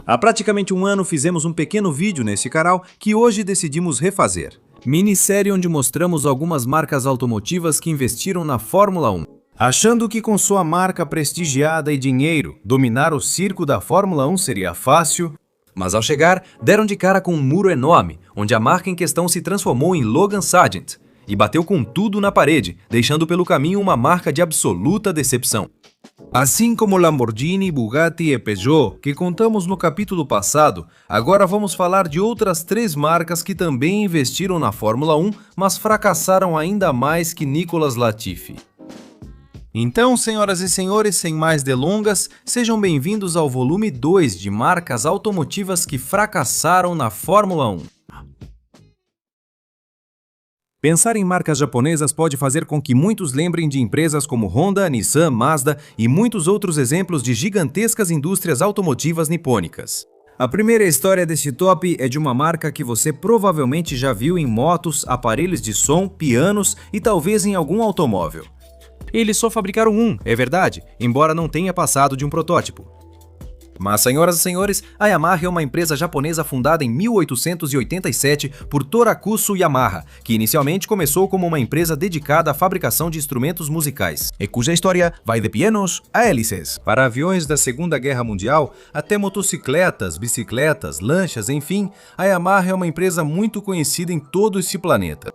Há praticamente um ano fizemos um pequeno vídeo nesse canal que hoje decidimos refazer. Minissérie onde mostramos algumas marcas automotivas que investiram na Fórmula 1. Achando que com sua marca prestigiada e dinheiro, dominar o circo da Fórmula 1 seria fácil, mas ao chegar, deram de cara com um muro enorme, onde a marca em questão se transformou em Logan Sargent e bateu com tudo na parede, deixando pelo caminho uma marca de absoluta decepção. Assim como Lamborghini, Bugatti e Peugeot, que contamos no capítulo passado, agora vamos falar de outras 3 marcas que também investiram na Fórmula 1, mas fracassaram ainda mais que Nicolas Latifi. Então, senhoras e senhores, sem mais delongas, sejam bem-vindos ao volume 2 de marcas automotivas que fracassaram na Fórmula 1. Pensar em marcas japonesas pode fazer com que muitos lembrem de empresas como Honda, Nissan, Mazda e muitos outros exemplos de gigantescas indústrias automotivas nipônicas. A primeira história desse top é de uma marca que você provavelmente já viu em motos, aparelhos de som, pianos e talvez em algum automóvel. Eles só fabricaram um, é verdade, embora não tenha passado de um protótipo. Mas, senhoras e senhores, a Yamaha é uma empresa japonesa fundada em 1887 por Torakusu Yamaha, que inicialmente começou como uma empresa dedicada à fabricação de instrumentos musicais, e cuja história vai de pianos a hélices. Para aviões da Segunda Guerra Mundial, até motocicletas, bicicletas, lanchas, enfim, a Yamaha é uma empresa muito conhecida em todo esse planeta.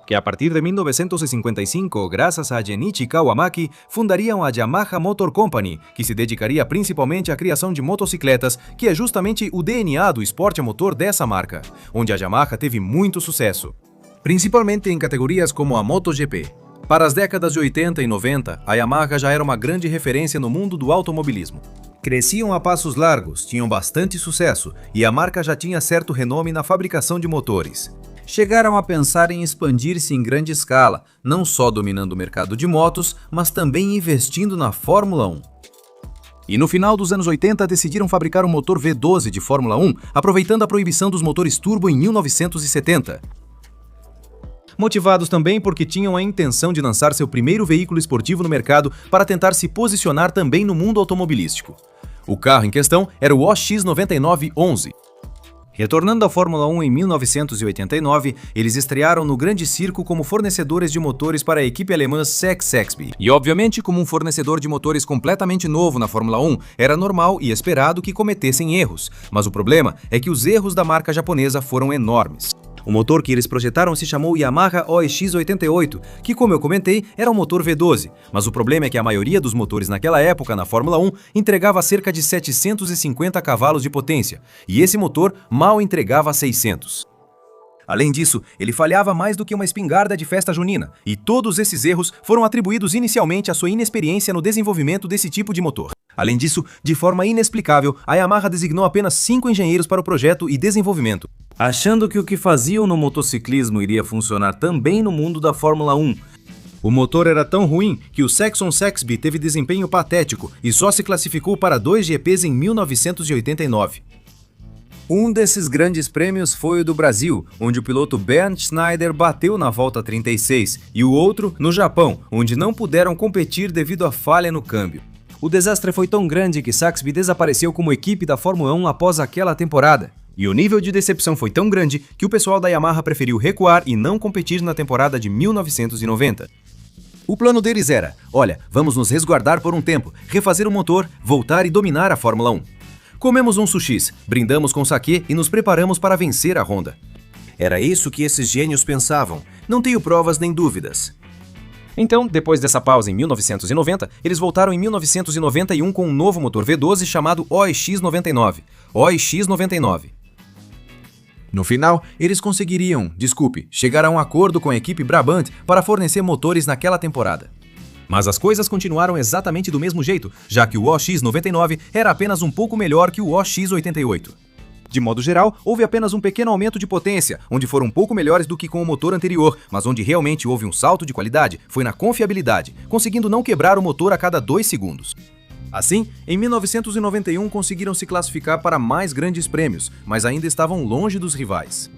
Que a partir de 1955, graças a Genichi Kawamaki, fundariam a Yamaha Motor Company, que se dedicaria principalmente à criação de motocicletas, que é justamente o DNA do esporte a motor dessa marca, onde a Yamaha teve muito sucesso, principalmente em categorias como a MotoGP. Para as décadas de 80 e 90, a Yamaha já era uma grande referência no mundo do automobilismo. Cresciam a passos largos, tinham bastante sucesso, e a marca já tinha certo renome na fabricação de motores. Chegaram a pensar em expandir-se em grande escala, não só dominando o mercado de motos, mas também investindo na Fórmula 1. E no final dos anos 80 decidiram fabricar um motor V12 de Fórmula 1, aproveitando a proibição dos motores turbo em 1970. Motivados também porque tinham a intenção de lançar seu primeiro veículo esportivo no mercado para tentar se posicionar também no mundo automobilístico. O carro em questão era o OX9911. Retornando à Fórmula 1 em 1989, eles estrearam no Grande Circo como fornecedores de motores para a equipe alemã SEC Sexby. E obviamente, como um fornecedor de motores completamente novo na Fórmula 1, era normal e esperado que cometessem erros, mas o problema é que os erros da marca japonesa foram enormes. O motor que eles projetaram se chamou Yamaha OX88, que, como eu comentei, era um motor V12, mas o problema é que a maioria dos motores naquela época na Fórmula 1 entregava cerca de 750 cavalos de potência, e esse motor mal entregava 600. Além disso, ele falhava mais do que uma espingarda de festa junina, e todos esses erros foram atribuídos inicialmente à sua inexperiência no desenvolvimento desse tipo de motor. Além disso, de forma inexplicável, a Yamaha designou apenas 5 engenheiros para o projeto e desenvolvimento, achando que o que faziam no motociclismo iria funcionar também no mundo da Fórmula 1. O motor era tão ruim que o Saxon Saxby teve desempenho patético e só se classificou para 2 GPs em 1989. Um desses grandes prêmios foi o do Brasil, onde o piloto Bernd Schneider bateu na volta 36, e o outro no Japão, onde não puderam competir devido à falha no câmbio. O desastre foi tão grande que Saxby desapareceu como equipe da Fórmula 1 após aquela temporada. E o nível de decepção foi tão grande que o pessoal da Yamaha preferiu recuar e não competir na temporada de 1990. O plano deles era, olha, vamos nos resguardar por um tempo, refazer o motor, voltar e dominar a Fórmula 1. Comemos um sushis, brindamos com saquê e nos preparamos para vencer a Honda. Era isso que esses gênios pensavam, não tenho provas nem dúvidas. Então, depois dessa pausa em 1990, eles voltaram em 1991 com um novo motor V12 chamado OX99. No final, eles conseguiriam, chegar a um acordo com a equipe Brabant para fornecer motores naquela temporada. Mas as coisas continuaram exatamente do mesmo jeito, já que o OX99 era apenas um pouco melhor que o OX88. De modo geral, houve apenas um pequeno aumento de potência, onde foram um pouco melhores do que com o motor anterior, mas onde realmente houve um salto de qualidade foi na confiabilidade, conseguindo não quebrar o motor a cada 2 segundos. Assim, em 1991 conseguiram se classificar para mais grandes prêmios, mas ainda estavam longe dos rivais.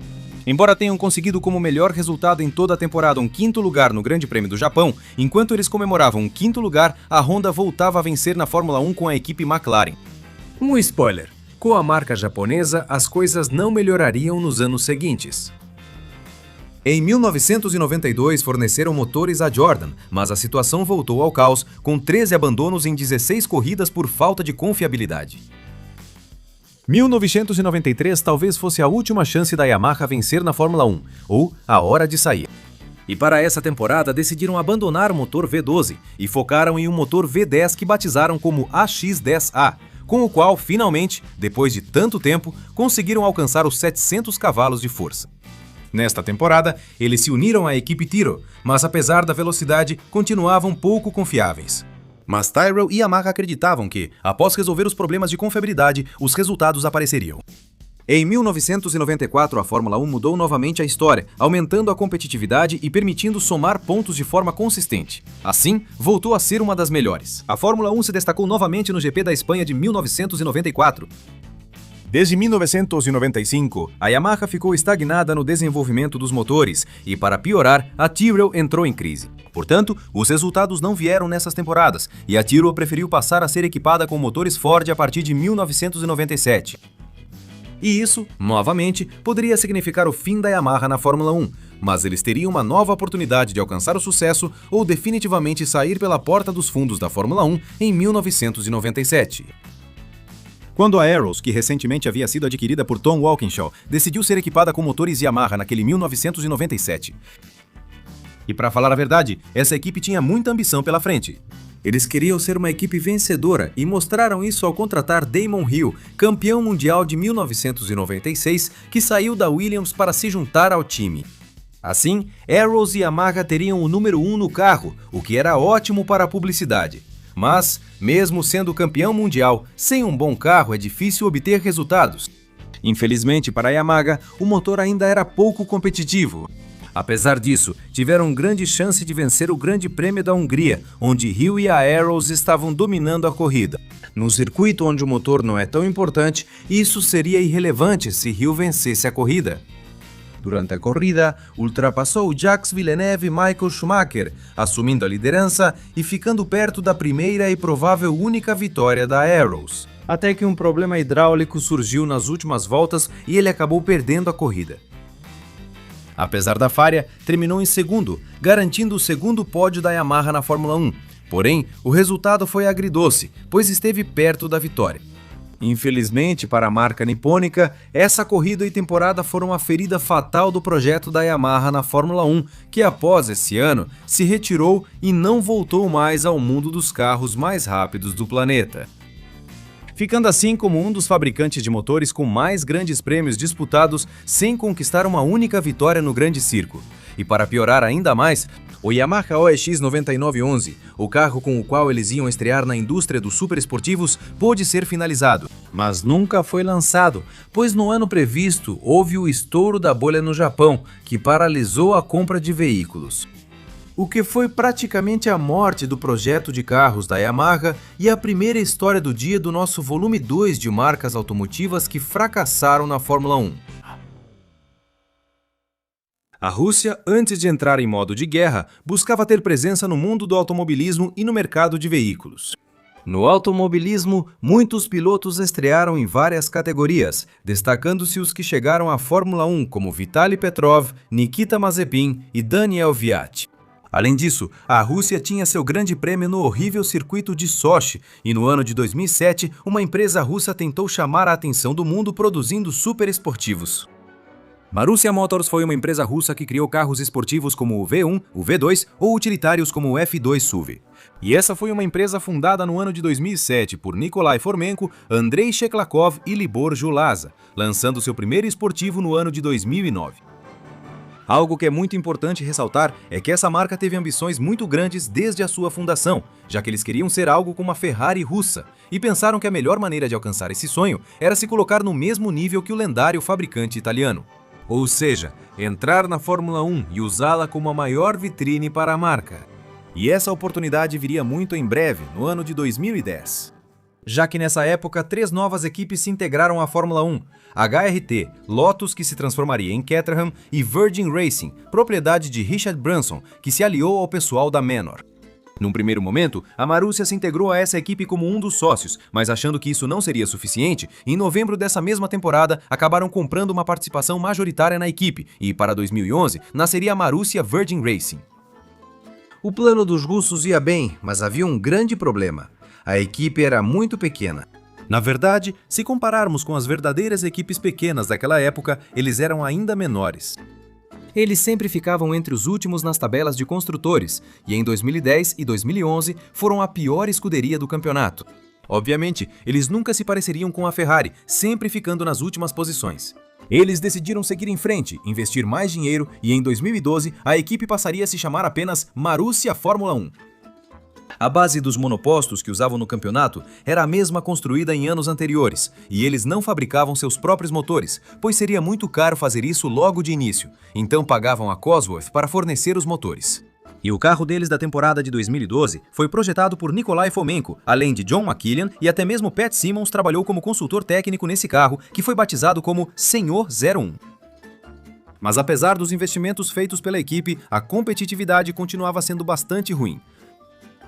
Embora tenham conseguido como melhor resultado em toda a temporada um 5º lugar no Grande Prêmio do Japão, enquanto eles comemoravam um 5º lugar, a Honda voltava a vencer na Fórmula 1 com a equipe McLaren. Um spoiler. Com a marca japonesa, as coisas não melhorariam nos anos seguintes. Em 1992, forneceram motores à Jordan, mas a situação voltou ao caos, com 13 abandonos em 16 corridas por falta de confiabilidade. 1993 talvez fosse a última chance da Yamaha vencer na Fórmula 1, ou a hora de sair. E para essa temporada decidiram abandonar o motor V12 e focaram em um motor V10 que batizaram como AX10A, com o qual, finalmente, depois de tanto tempo, conseguiram alcançar os 700 cavalos de força. Nesta temporada, eles se uniram à equipe Tyrrell, mas apesar da velocidade, continuavam pouco confiáveis. Mas Tyrrell e Yamaha acreditavam que, após resolver os problemas de confiabilidade, os resultados apareceriam. Em 1994, a Fórmula 1 mudou novamente a história, aumentando a competitividade e permitindo somar pontos de forma consistente. Assim, voltou a ser uma das melhores. A Fórmula 1 se destacou novamente no GP da Espanha de 1994. Desde 1995, a Yamaha ficou estagnada no desenvolvimento dos motores e, para piorar, a Tyrrell entrou em crise. Portanto, os resultados não vieram nessas temporadas e a Tyrrell preferiu passar a ser equipada com motores Ford a partir de 1997. E isso, novamente, poderia significar o fim da Yamaha na Fórmula 1, mas eles teriam uma nova oportunidade de alcançar o sucesso ou definitivamente sair pela porta dos fundos da Fórmula 1 em 1997. Quando a Arrows, que recentemente havia sido adquirida por Tom Walkinshaw, decidiu ser equipada com motores Yamaha naquele 1997. E para falar a verdade, essa equipe tinha muita ambição pela frente. Eles queriam ser uma equipe vencedora e mostraram isso ao contratar Damon Hill, campeão mundial de 1996, que saiu da Williams para se juntar ao time. Assim, Arrows e Yamaha teriam o número 1 no carro, o que era ótimo para a publicidade. Mas, mesmo sendo campeão mundial, sem um bom carro é difícil obter resultados. Infelizmente para a Yamaha, o motor ainda era pouco competitivo. Apesar disso, tiveram grande chance de vencer o Grande Prêmio da Hungria, onde Hill e a Arrows estavam dominando a corrida. Num circuito onde o motor não é tão importante, isso seria irrelevante se Hill vencesse a corrida. Durante a corrida, ultrapassou Jacques Villeneuve e Michael Schumacher, assumindo a liderança e ficando perto da primeira e provável única vitória da Arrows. Até que um problema hidráulico surgiu nas últimas voltas e ele acabou perdendo a corrida. Apesar da falha, terminou em segundo, garantindo o segundo pódio da Yamaha na Fórmula 1. Porém, o resultado foi agridoce, pois esteve perto da vitória. Infelizmente para a marca nipônica, essa corrida e temporada foram a ferida fatal do projeto da Yamaha na Fórmula 1, que após esse ano se retirou e não voltou mais ao mundo dos carros mais rápidos do planeta. Ficando assim como um dos fabricantes de motores com mais grandes prêmios disputados sem conquistar uma única vitória no grande circo. E para piorar ainda mais, o Yamaha OEX 9911, o carro com o qual eles iam estrear na indústria dos superesportivos, pôde ser finalizado, mas nunca foi lançado, pois no ano previsto houve o estouro da bolha no Japão, que paralisou a compra de veículos. O que foi praticamente a morte do projeto de carros da Yamaha e a primeira história do dia do nosso volume 2 de marcas automotivas que fracassaram na Fórmula 1. A Rússia, antes de entrar em modo de guerra, buscava ter presença no mundo do automobilismo e no mercado de veículos. No automobilismo, muitos pilotos estrearam em várias categorias, destacando-se os que chegaram à Fórmula 1 como Vitaly Petrov, Nikita Mazepin e Daniel Kvyat. Além disso, a Rússia tinha seu grande prêmio no horrível circuito de Sochi, e no ano de 2007, uma empresa russa tentou chamar a atenção do mundo produzindo superesportivos. Marussia Motors foi uma empresa russa que criou carros esportivos como o V1, o V2 ou utilitários como o F2 SUV. E essa foi uma empresa fundada no ano de 2007 por Nikolai Fomenko, Andrei Sheklakov e Libor Julaza, lançando seu primeiro esportivo no ano de 2009. Algo que é muito importante ressaltar é que essa marca teve ambições muito grandes desde a sua fundação, já que eles queriam ser algo como a Ferrari russa, e pensaram que a melhor maneira de alcançar esse sonho era se colocar no mesmo nível que o lendário fabricante italiano. Ou seja, entrar na Fórmula 1 e usá-la como a maior vitrine para a marca. E essa oportunidade viria muito em breve, no ano de 2010. Já que nessa época, 3 novas equipes se integraram à Fórmula 1, HRT, Lotus, que se transformaria em Caterham, e Virgin Racing, propriedade de Richard Branson, que se aliou ao pessoal da Manor. Num primeiro momento, a Marussia se integrou a essa equipe como um dos sócios, mas achando que isso não seria suficiente, em novembro dessa mesma temporada, acabaram comprando uma participação majoritária na equipe e, para 2011, nasceria a Marussia Virgin Racing. O plano dos russos ia bem, mas havia um grande problema. A equipe era muito pequena. Na verdade, se compararmos com as verdadeiras equipes pequenas daquela época, eles eram ainda menores. Eles sempre ficavam entre os últimos nas tabelas de construtores, e em 2010 e 2011 foram a pior escuderia do campeonato. Obviamente, eles nunca se pareceriam com a Ferrari, sempre ficando nas últimas posições. Eles decidiram seguir em frente, investir mais dinheiro e em 2012 a equipe passaria a se chamar apenas Marussia Fórmula 1. A base dos monopostos que usavam no campeonato era a mesma construída em anos anteriores, e eles não fabricavam seus próprios motores, pois seria muito caro fazer isso logo de início, então pagavam a Cosworth para fornecer os motores. E o carro deles da temporada de 2012 foi projetado por Nikolai Fomenko, além de John McKillian e até mesmo Pat Simmons trabalhou como consultor técnico nesse carro, que foi batizado como Senhor 01. Mas apesar dos investimentos feitos pela equipe, a competitividade continuava sendo bastante ruim.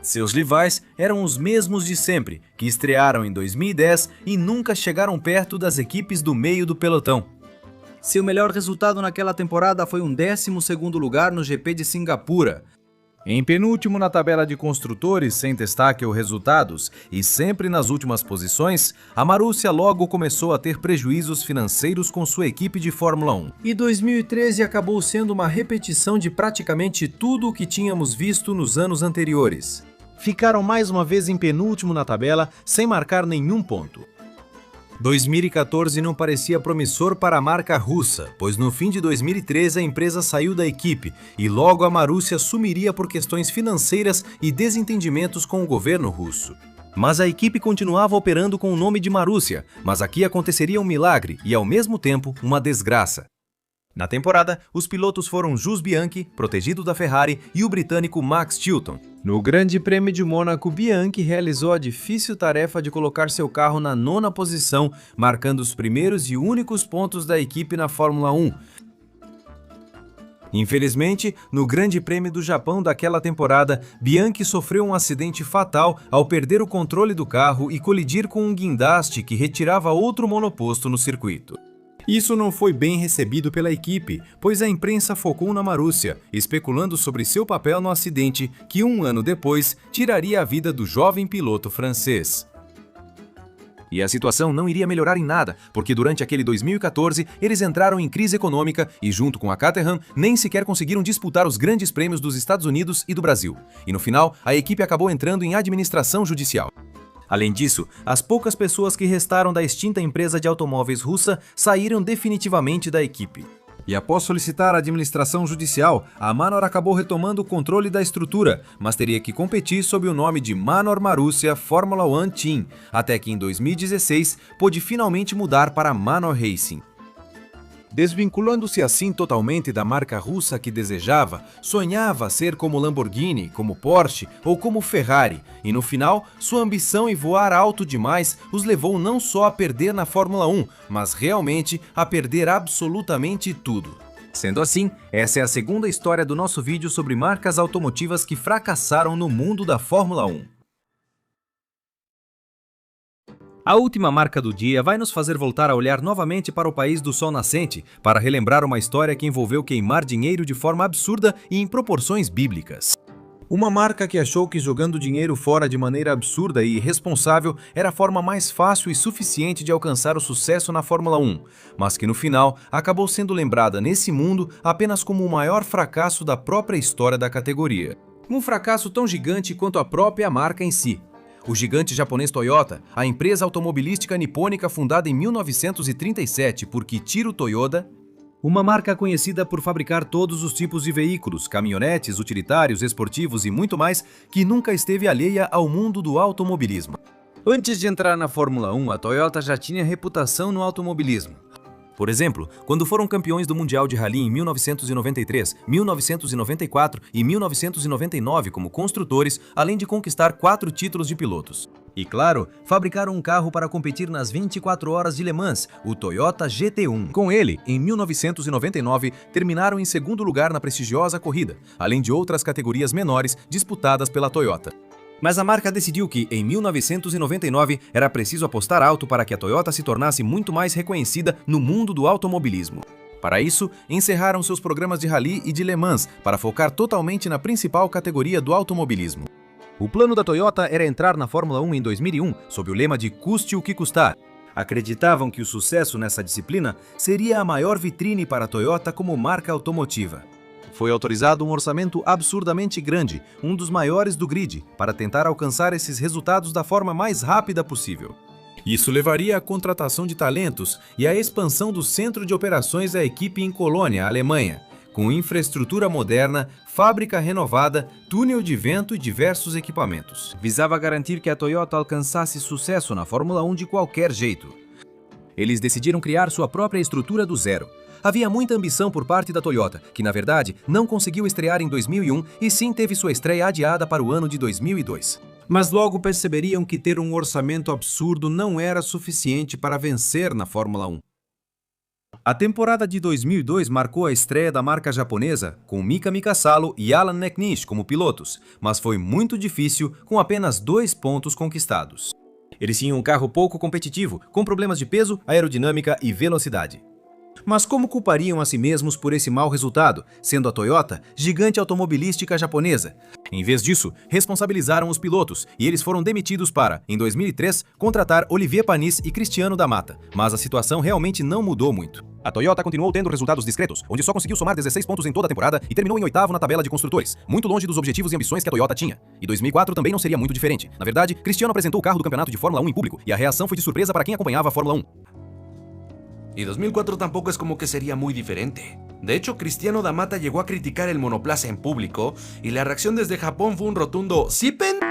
Seus rivais eram os mesmos de sempre, que estrearam em 2010 e nunca chegaram perto das equipes do meio do pelotão. Seu melhor resultado naquela temporada foi um 12º lugar no GP de Singapura. Em penúltimo na tabela de construtores, sem destaque ou resultados, e sempre nas últimas posições, a Marussia logo começou a ter prejuízos financeiros com sua equipe de Fórmula 1. E 2013 acabou sendo uma repetição de praticamente tudo o que tínhamos visto nos anos anteriores. Ficaram mais uma vez em penúltimo na tabela, sem marcar nenhum ponto. 2014 não parecia promissor para a marca russa, pois no fim de 2013 a empresa saiu da equipe e logo a Marussia sumiria por questões financeiras e desentendimentos com o governo russo. Mas a equipe continuava operando com o nome de Marussia, mas aqui aconteceria um milagre e ao mesmo tempo uma desgraça. Na temporada, os pilotos foram Jules Bianchi, protegido da Ferrari, e o britânico Max Chilton. No Grande Prêmio de Mônaco, Bianchi realizou a difícil tarefa de colocar seu carro na 9ª posição, marcando os primeiros e únicos pontos da equipe na Fórmula 1. Infelizmente, no Grande Prêmio do Japão daquela temporada, Bianchi sofreu um acidente fatal ao perder o controle do carro e colidir com um guindaste que retirava outro monoposto no circuito. Isso não foi bem recebido pela equipe, pois a imprensa focou na Marussia, especulando sobre seu papel no acidente que um ano depois tiraria a vida do jovem piloto francês. E a situação não iria melhorar em nada, porque durante aquele 2014 eles entraram em crise econômica e, junto com a Caterham, nem sequer conseguiram disputar os grandes prêmios dos Estados Unidos e do Brasil. E no final, a equipe acabou entrando em administração judicial. Além disso, as poucas pessoas que restaram da extinta empresa de automóveis russa saíram definitivamente da equipe. E após solicitar a administração judicial, a Manor acabou retomando o controle da estrutura, mas teria que competir sob o nome de Manor Marussia Formula 1 Team, até que em 2016 pôde finalmente mudar para Manor Racing. Desvinculando-se assim totalmente da marca russa que desejava, sonhava ser como Lamborghini, como Porsche ou como Ferrari, e no final, sua ambição em voar alto demais os levou não só a perder na Fórmula 1, mas realmente a perder absolutamente tudo. Sendo assim, essa é a segunda história do nosso vídeo sobre marcas automotivas que fracassaram no mundo da Fórmula 1. A última marca do dia vai nos fazer voltar a olhar novamente para o país do sol nascente, para relembrar uma história que envolveu queimar dinheiro de forma absurda e em proporções bíblicas. Uma marca que achou que jogando dinheiro fora de maneira absurda e irresponsável era a forma mais fácil e suficiente de alcançar o sucesso na Fórmula 1, mas que no final acabou sendo lembrada nesse mundo apenas como o maior fracasso da própria história da categoria. Um fracasso tão gigante quanto a própria marca em si. O gigante japonês Toyota, a empresa automobilística nipônica fundada em 1937 por Kiichiro Toyoda, uma marca conhecida por fabricar todos os tipos de veículos, caminhonetes, utilitários, esportivos e muito mais, que nunca esteve alheia ao mundo do automobilismo. Antes de entrar na Fórmula 1, a Toyota já tinha reputação no automobilismo. Por exemplo, quando foram campeões do Mundial de Rally em 1993, 1994 e 1999 como construtores, além de conquistar 4 títulos de pilotos. E claro, fabricaram um carro para competir nas 24 horas de Le Mans, o Toyota GT1. Com ele, em 1999, terminaram em segundo lugar na prestigiosa corrida, além de outras categorias menores disputadas pela Toyota. Mas a marca decidiu que, em 1999, era preciso apostar alto para que a Toyota se tornasse muito mais reconhecida no mundo do automobilismo. Para isso, encerraram seus programas de Rally e de Le Mans para focar totalmente na principal categoria do automobilismo. O plano da Toyota era entrar na Fórmula 1 em 2001, sob o lema de custe o que custar. Acreditavam que o sucesso nessa disciplina seria a maior vitrine para a Toyota como marca automotiva. Foi autorizado um orçamento absurdamente grande, um dos maiores do grid, para tentar alcançar esses resultados da forma mais rápida possível. Isso levaria à contratação de talentos e à expansão do centro de operações da equipe em Colônia, Alemanha, com infraestrutura moderna, fábrica renovada, túnel de vento e diversos equipamentos. Visava garantir que a Toyota alcançasse sucesso na Fórmula 1 de qualquer jeito. Eles decidiram criar sua própria estrutura do zero. Havia muita ambição por parte da Toyota, que na verdade não conseguiu estrear em 2001 e sim teve sua estreia adiada para o ano de 2002. Mas logo perceberiam que ter um orçamento absurdo não era suficiente para vencer na Fórmula 1. A temporada de 2002 marcou a estreia da marca japonesa, com Mika Mikasalo e Alan Necknish como pilotos, mas foi muito difícil com apenas 2 pontos conquistados. Eles tinham um carro pouco competitivo, com problemas de peso, aerodinâmica e velocidade. Mas como culpariam a si mesmos por esse mau resultado, sendo a Toyota gigante automobilística japonesa? Em vez disso, responsabilizaram os pilotos e eles foram demitidos para, em 2003, contratar Olivier Panis e Cristiano da Mata, mas a situação realmente não mudou muito. A Toyota continuou tendo resultados discretos, onde só conseguiu somar 16 pontos em toda a temporada e terminou em 8º na tabela de construtores, muito longe dos objetivos e ambições que a Toyota tinha. E 2004 também não seria muito diferente. Na verdade, Cristiano apresentou o carro do campeonato de Fórmula 1 em público e a reação foi de surpresa para quem acompanhava a Fórmula 1. Y 2004 tampoco es como que sería muy diferente. De hecho, Cristiano da Mata llegó a criticar el monoplaza en público y la reacción desde Japón fue un rotundo "¿Sí, pendejo?".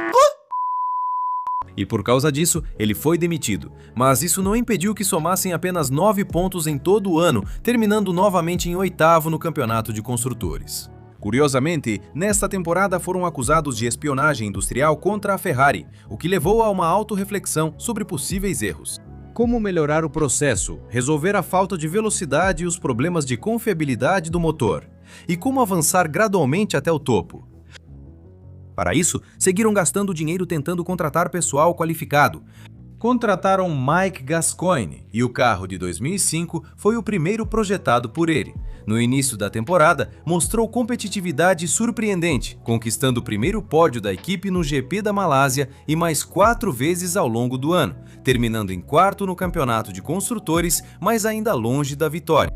E por causa disso, ele foi demitido. Mas isso não impediu que somassem apenas 9 pontos em todo o ano, terminando novamente em 8º no campeonato de construtores. Curiosamente, nesta temporada foram acusados de espionagem industrial contra a Ferrari, o que levou a uma autorreflexão sobre possíveis erros. Como melhorar o processo, resolver a falta de velocidade e os problemas de confiabilidade do motor, e como avançar gradualmente até o topo. Para isso, seguiram gastando dinheiro tentando contratar pessoal qualificado. Contrataram Mike Gascoigne e o carro de 2005 foi o primeiro projetado por ele. No início da temporada, mostrou competitividade surpreendente, conquistando o primeiro pódio da equipe no GP da Malásia e mais 4 vezes ao longo do ano, terminando em 4º no campeonato de construtores, mas ainda longe da vitória.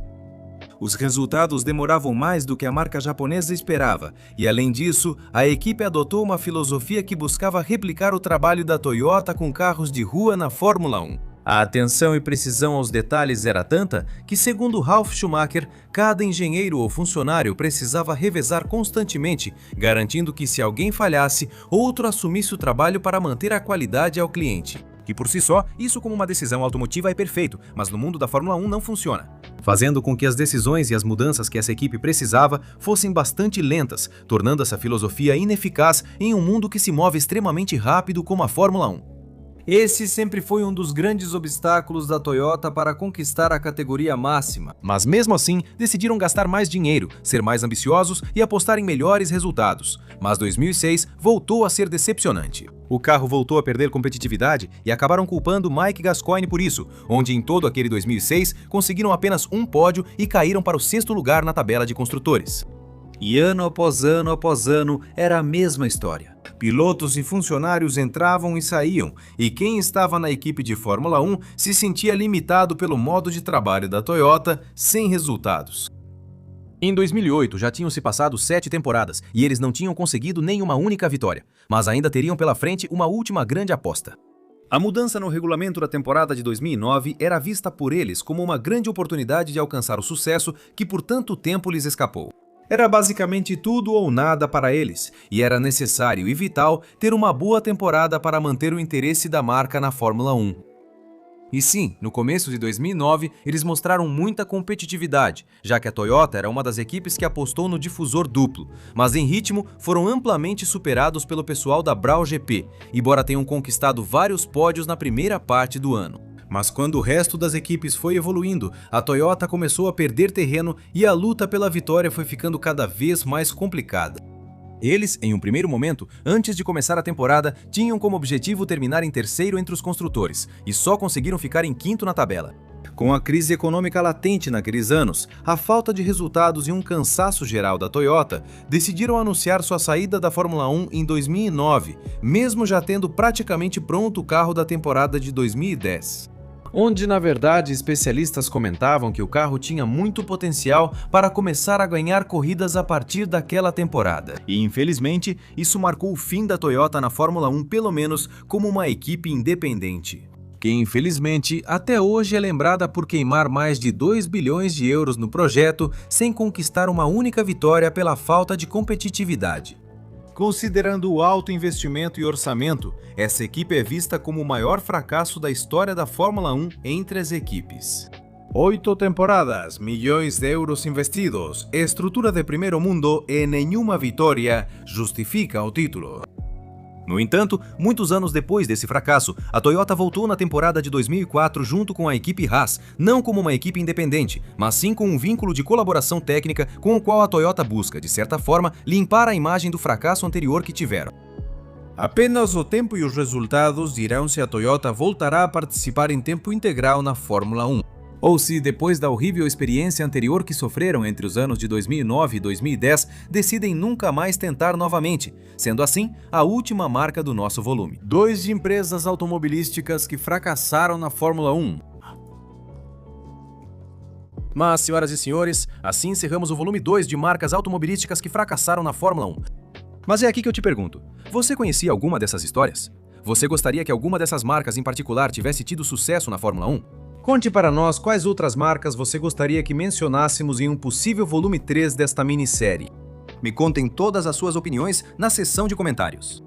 Os resultados demoravam mais do que a marca japonesa esperava, e além disso, a equipe adotou uma filosofia que buscava replicar o trabalho da Toyota com carros de rua na Fórmula 1. A atenção e precisão aos detalhes era tanta que, segundo Ralf Schumacher, cada engenheiro ou funcionário precisava revezar constantemente, garantindo que se alguém falhasse, outro assumisse o trabalho para manter a qualidade ao cliente. Que por si só, isso como uma decisão automotiva é perfeito, mas no mundo da Fórmula 1 não funciona. Fazendo com que as decisões e as mudanças que essa equipe precisava fossem bastante lentas, tornando essa filosofia ineficaz em um mundo que se move extremamente rápido como a Fórmula 1. Esse sempre foi um dos grandes obstáculos da Toyota para conquistar a categoria máxima. Mas mesmo assim, decidiram gastar mais dinheiro, ser mais ambiciosos e apostar em melhores resultados. Mas 2006 voltou a ser decepcionante. O carro voltou a perder competitividade e acabaram culpando Mike Gascoigne por isso, onde em todo aquele 2006 conseguiram apenas um pódio e caíram para o 6º lugar na tabela de construtores. E ano após ano era a mesma história. Pilotos e funcionários entravam e saíam, e quem estava na equipe de Fórmula 1 se sentia limitado pelo modo de trabalho da Toyota, sem resultados. Em 2008 já tinham se passado 7 temporadas e eles não tinham conseguido nenhuma única vitória, mas ainda teriam pela frente uma última grande aposta. A mudança no regulamento da temporada de 2009 era vista por eles como uma grande oportunidade de alcançar o sucesso que por tanto tempo lhes escapou. Era basicamente tudo ou nada para eles, e era necessário e vital ter uma boa temporada para manter o interesse da marca na Fórmula 1. E sim, no começo de 2009, eles mostraram muita competitividade, já que a Toyota era uma das equipes que apostou no difusor duplo, mas em ritmo foram amplamente superados pelo pessoal da Brau GP, embora tenham conquistado vários pódios na primeira parte do ano. Mas quando o resto das equipes foi evoluindo, a Toyota começou a perder terreno e a luta pela vitória foi ficando cada vez mais complicada. Eles, em um primeiro momento, antes de começar a temporada, tinham como objetivo terminar em terceiro entre os construtores, e só conseguiram ficar em quinto na tabela. Com a crise econômica latente naqueles anos, a falta de resultados e um cansaço geral da Toyota, decidiram anunciar sua saída da Fórmula 1 em 2009, mesmo já tendo praticamente pronto o carro da temporada de 2010. Onde, na verdade, especialistas comentavam que o carro tinha muito potencial para começar a ganhar corridas a partir daquela temporada. E, infelizmente, isso marcou o fim da Toyota na Fórmula 1, pelo menos como uma equipe independente. Que, infelizmente, até hoje é lembrada por queimar mais de 2 bilhões de euros no projeto sem conquistar uma única vitória pela falta de competitividade. Considerando o alto investimento e orçamento, essa equipe é vista como o maior fracasso da história da Fórmula 1 entre as equipes. 8 temporadas, milhões de euros investidos, estrutura de primeiro mundo e nenhuma vitória justifica o título. No entanto, muitos anos depois desse fracasso, a Toyota voltou na temporada de 2004 junto com a equipe Haas, não como uma equipe independente, mas sim com um vínculo de colaboração técnica com o qual a Toyota busca, de certa forma, limpar a imagem do fracasso anterior que tiveram. Apenas o tempo e os resultados dirão se a Toyota voltará a participar em tempo integral na Fórmula 1. Ou se, depois da horrível experiência anterior que sofreram entre os anos de 2009 e 2010, decidem nunca mais tentar novamente, sendo assim a última marca do nosso volume. 2 de empresas automobilísticas que fracassaram na Fórmula 1. Mas, senhoras e senhores, assim encerramos o volume 2 de marcas automobilísticas que fracassaram na Fórmula 1. Mas é aqui que eu te pergunto, você conhecia alguma dessas histórias? Você gostaria que alguma dessas marcas em particular tivesse tido sucesso na Fórmula 1? Conte para nós quais outras marcas você gostaria que mencionássemos em um possível volume 3 desta minissérie. Me contem todas as suas opiniões na seção de comentários.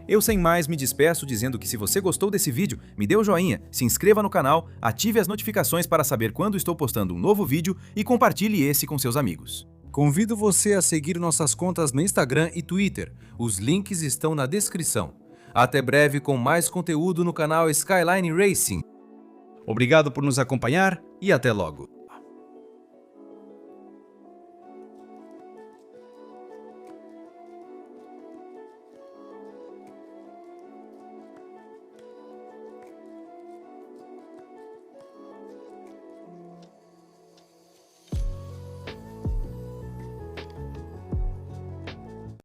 Eu sem mais me despeço dizendo que se você gostou desse vídeo, me dê o joinha, se inscreva no canal, ative as notificações para saber quando estou postando um novo vídeo e compartilhe esse com seus amigos. Convido você a seguir nossas contas no Instagram e Twitter, os links estão na descrição. Até breve com mais conteúdo no canal Skyline Racing. Obrigado por nos acompanhar e até logo!